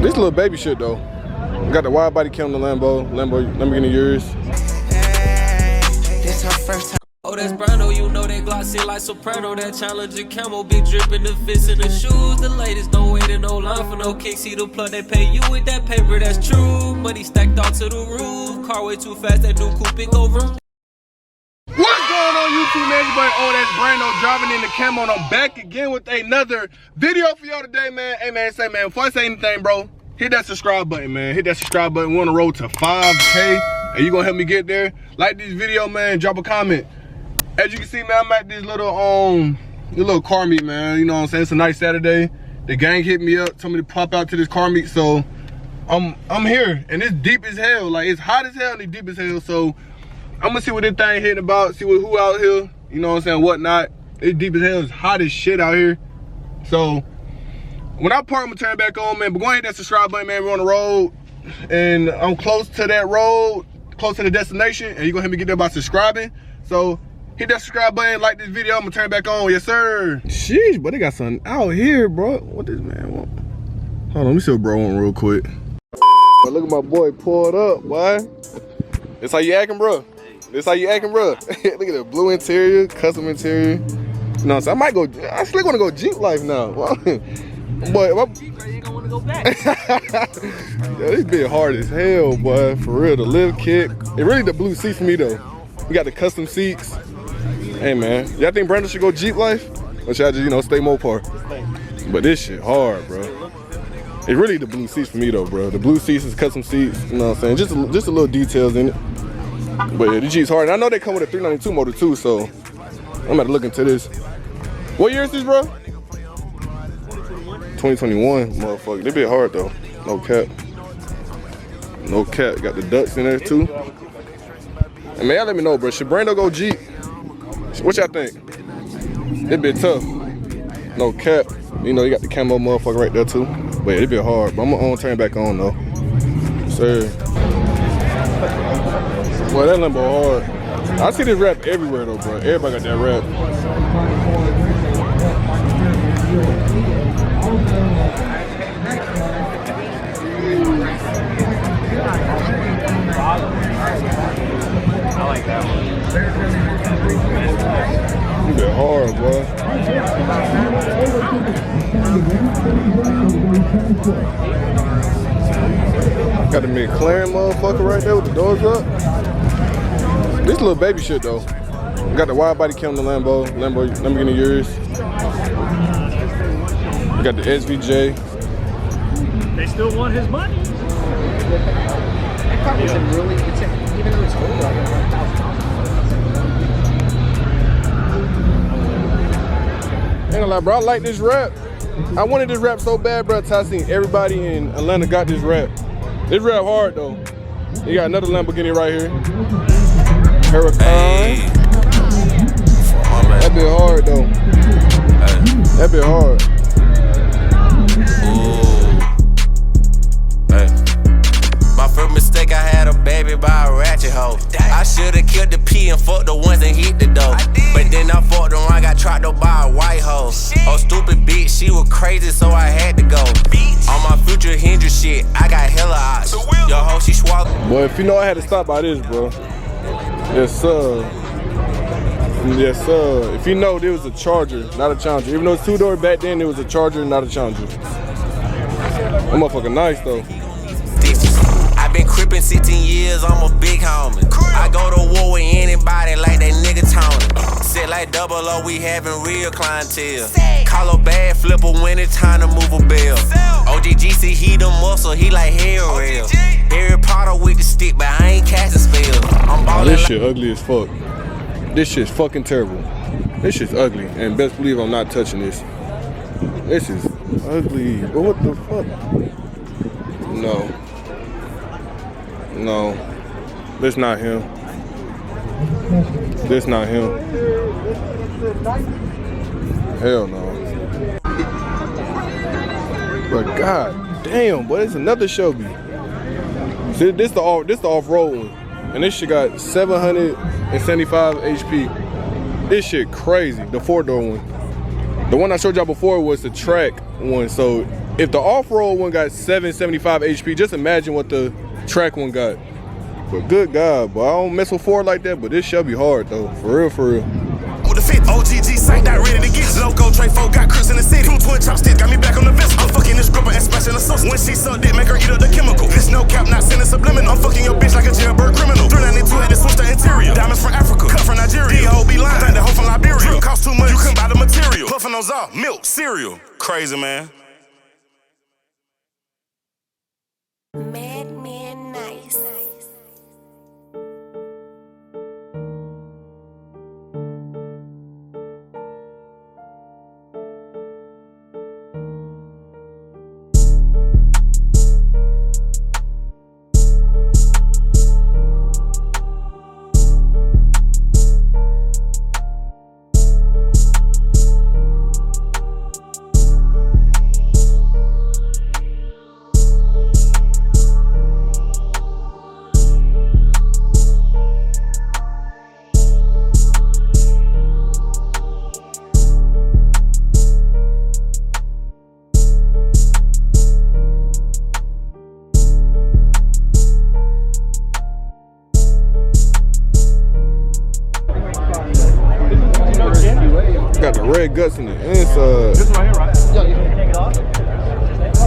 This little baby shit though. Got the Widebody cam on the Lamborghini Urus. This her first time. Oh, that's Brando, you know that glossy like soprano. That Challenger camo, big drippin' the fits in the shoes. The ladies don't wait in no line for no kicks. See the plug, they pay you with that paper, that's true. Money stacked all to the roof. Car way too fast, that new coupe it go vroom. What's going on YouTube, man? Everybody, oh, that's Brando driving in the camo, and I'm back again with another video for y'all today, man. Hey, man, before I say anything, bro, hit that subscribe button, man. Hit that subscribe button. We're on the road to 5K, and you gonna help me get there. Like this video, man. Drop a comment. As you can see, man, I'm at this little car meet, man. You know what I'm saying? It's a nice Saturday. The gang hit me up, told me to pop out to this car meet, so I'm here, and it's deep as hell. Like, it's hot as hell and it's deep as hell, so I'm gonna see what this thing hitting about, see who out here, you know what I'm saying, whatnot. It's deep as hell, it's hot as shit out here. So, when I park, I'm gonna turn back on, man. But go ahead and hit that subscribe button, man. We're on the road, and I'm close to that road, close to the destination, and you're gonna help me get there by subscribing. So, hit that subscribe button, like this video, I'm gonna turn back on, yes sir. Sheesh, but they got something out here, bro. What this man want? Hold on, let me see what bro want real quick. Look at my boy pulled up, boy. This how you acting, bro? This how you acting, bro? Look at the blue interior, custom interior. You know what I'm saying? I might go, I still wanna go Jeep life now. Boy, my Jeep, you ain't gonna wanna go back. Yeah, this bit hard as hell, boy. For real, the lift kit. It really the blue seat for me though. We got the custom seats. Hey man, y'all think Brandon should go Jeep life? Or should I just, you know, stay Mopar? But this shit hard, bro. It's really the blue seats for me though, bro. The blue seats is custom seats, you know what I'm saying? Just a little details in it. But yeah, the Jeep's hard. And I know they come with a 392 motor too, so I'm about to look into this. What year is this, bro? 2021, motherfucker. They bit hard though. No cap. No cap. Got the ducks in there too. And man, y'all let me know, bro. Should Brando go Jeep? What y'all think? It bit tough. No cap. You know, you got the camo motherfucker right there too. But it bit hard. But I'm gonna turn back on though. Sir. Boy, that Lambo hard. I see this rap everywhere though, bro. Everybody got that rap. I like that one. You been hard, boy. Got the McLaren motherfucker right there with the doors up. This little baby shit though. Got the Widebody cam on the Lamborghini Urus. Got the SVJ. They still want his money. That car was really, even though it's older, I got $1,000. Ain't gonna lie, bro, I like this rap. I wanted this rap so bad, bro, I seen everybody in Atlanta got this rap. This rap hard though. You got another Lamborghini right here. Hurricane. Hey. That bit hard though. Hey. That bit hard. My first mistake, I had a baby by a ratchet hoe. I should've killed the P and fucked the ones that hit the dough. But then I fucked around, got trapped up by a white hoe. Oh, stupid bitch, she was crazy, so I had to go. On my future Hendrix shit, I got hella odds. Yo, hoe, she swallowed. Boy, if you know I had to stop by this, bro. Yes, sir. Yes, sir. If you know, there was a Charger, not a Challenger. Even though it's two-door back then, it was a Charger, not a Challenger. That motherfucker nice, though. Been crippin' 16 years, I'm a big homie. I go to war with anybody like that nigga Tony. Sit like double O, we having real clientele. Call a bad flipper when it's time to move a bill. OGGC, he the muscle, he like hair real. Harry Potter with the stick, but I ain't casting spells. I'm ballin'. This shit ugly as fuck. This shit's fucking terrible. This shit's ugly, and best believe I'm not touching this. This is ugly. But what the fuck? No. No, this not him. This not him. Hell no. But god damn, boy, it's another Shelby. See, this the off-road one, and this shit got 775 HP. This shit crazy. The 4-door one. The one I showed y'all before was the track one, so If the off-road one got 775 HP, just imagine what the track one got. But good God, boy, I don't mess with Ford like that, but this shall be hard though, for real, for real. With the fit, OGG sight that ready to get loco tray folk got Chris in the city. 2 twin chopsticks got me back on the vessel. I'm fucking this gripper and splashing the sauce. When she sucked it, make her eat up the chemical. This no cap, not sending subliminal. I'm fucking your bitch like a jailbird criminal. 392 had to switch the interior. Diamonds from Africa, cut from Nigeria. D-ho be lying, think the hoe from Liberia. Drill cost too much, you couldn't buy the material. Puffin' those off, milk, cereal. Crazy, man. Mad man nice. Got the red guts in the inside. This one right here, right? Yo, you can take it off? That's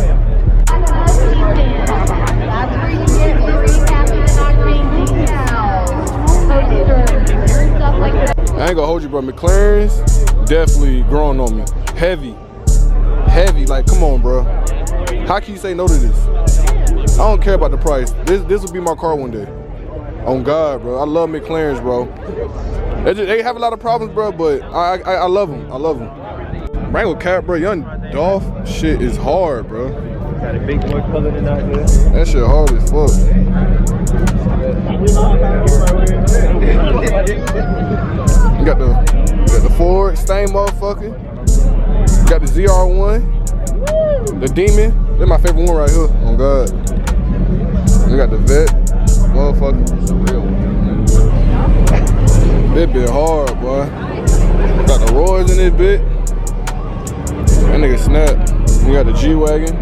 where you get free caffeine and octane decals, stuff like that. I ain't gonna hold you, bro. McLaren's definitely growing on me. Heavy, like come on, bro. How can you say no to this? I don't care about the price. This will be my car one day. On God, bro. I love McLaren's, bro. They have a lot of problems, bro, but I love them. I love them. Wrangle cap, bro. Young Dolph shit is hard, bro. Got a big boy colored in out there. That shit hard as fuck. You got the Ford stain motherfucker. You got the ZR1, the Demon. They're my favorite one right here. On God. You got the Vet, motherfucker. This bit hard, boy. Got the Royals in this bit. That nigga snap. You got the G-Wagon.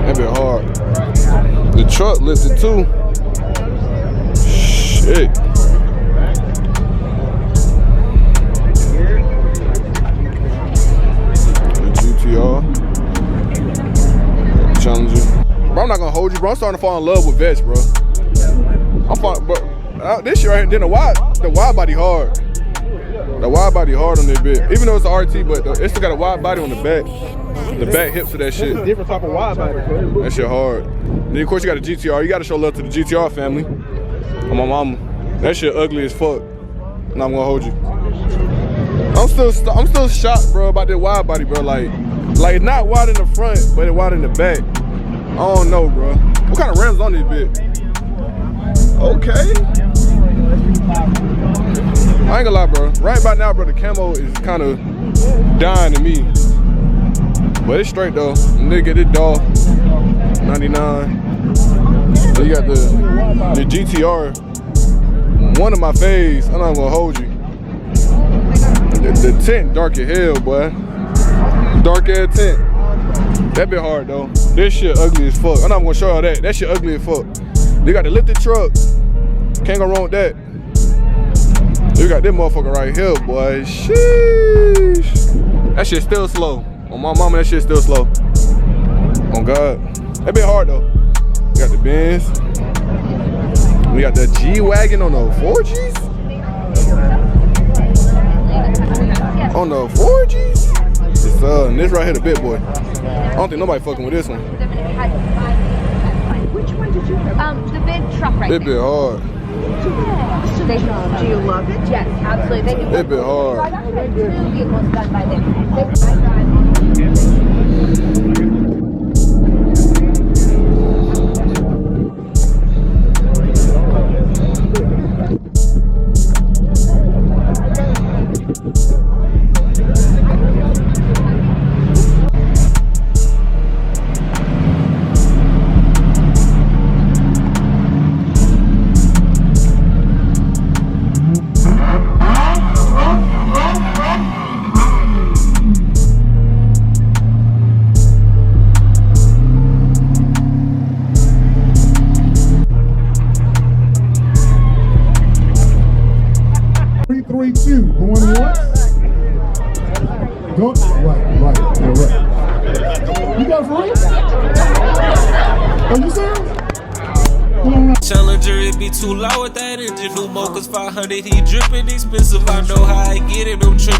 That bit hard. The truck lifted too. Shit. The GTR. Challenger. Bro, I'm not gonna hold you, bro. I'm starting to fall in love with vets, bro. This shit right here, then the wide body hard. The wide body hard on this bit. Even though it's an RT, but it still got a wide body on the back. The back hips of that shit. Different type of wide body. That shit hard. Then of course you got the GTR. You gotta show love to the GTR family. On my mama. That shit ugly as fuck. And I'm gonna hold you. I'm still shocked, bro, about that wide body, bro. Like it's not wide in the front, but it's wide in the back. I don't know, bro. What kind of rims on this bit? Okay. I ain't gonna lie, bro. Right about now, bro, the camo is kind of dying to me. But it's straight though. Nigga, this dog 99. Then you got the GTR. One of my faves. I'm not gonna hold you. The tint dark as hell, boy. Dark ass tint. That bit hard though. This shit ugly as fuck. I'm not gonna show y'all that. That shit ugly as fuck. You got the lifted truck. Can't go wrong with that. You got this motherfucker right here, boy. Sheesh. That shit still slow. On my mama, that shit still slow. On God. That bit hard though. You got the Benz. We got the G-Wagon on the 4Gs. On the 4Gs? It's this right here, the bit boy. I don't think nobody fucking with this one. Which one did you? The big truck right It bit hard. there. Do you love it? Yes, absolutely. They do. It bit hard. I've actually had 2 vehicles done by them. few. Going once. Go right. Yeah, right. You got it for real? Are you serious? Challenger, it be too low with that engine. New mocha's 500, he dripping expensive. I know how I get it, them trenches.